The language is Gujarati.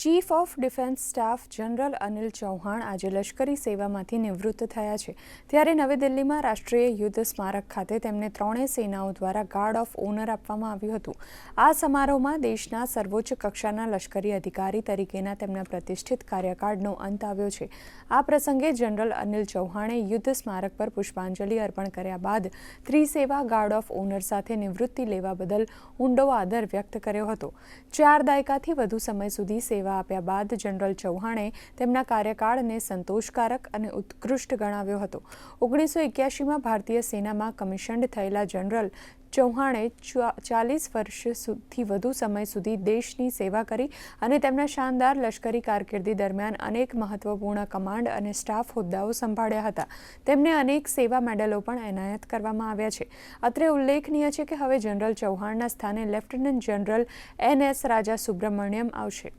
Chief of defence staff general Anil Chauhan આજે લશ્કરી સેવામાંથી નિવૃત્ત થયા છે. ત્યારે નવી દિલ્હીમાં રાષ્ટ્રીય યુદ્ધ સ્મારક ખાતે તેમને ત્રણેય સેનાઓ દ્વારા ગાર્ડ ઓફ ઓનર આપવામાં આવ્યું હતું. આ સમારોહમાં દેશના સર્વોચ્ચ કક્ષાના લશ્કરી અધિકારી તરીકેના તેમના પ્રતિષ્ઠિત કાર્યકાળનો અંત આવ્યો છે. આ પ્રસંગે જનરલ અનિલ ચૌહાણે યુદ્ધ સ્મારક પર પુષ્પાંજલિ અર્પણ કર્યા બાદ ત્રિસેવા ગાર્ડ ઓફ ઓનર સાથે નિવૃત્તિ લેવા બદલ ઊંડો આદર વ્યક્ત કર્યો હતો. 4 દાયકાથી વધુ સમય સુધી સેવા આપ્યા બાદ જનરલ ચૌહાણે તેમના કાર્યકાળને સંતોષકારક અને ઉત્કૃષ્ટ ગણાવ્યો હતો. 1981માં ભારતીય સેનામાં કમિશન્ડ થયેલા જનરલ ચૌહાણે 40 વર્ષથી વધુ સમય સુધી દેશની સેવા કરી અને તેમના શાનદાર લશ્કરી કારકિર્દી દરમિયાન અનેક મહત્વપૂર્ણ કમાન્ડ અને સ્ટાફ હોદ્દાઓ સંભાળ્યા હતા. તેમને અનેક સેવા મેડલો પણ એનાયત કરવામાં આવ્યા છે. અત્રે ઉલ્લેખનીય છે કે હવે જનરલ ચૌહાણના સ્થાને લેફ્ટનન્ટ જનરલ NS રાજા સુબ્રમણ્યમ આવશે.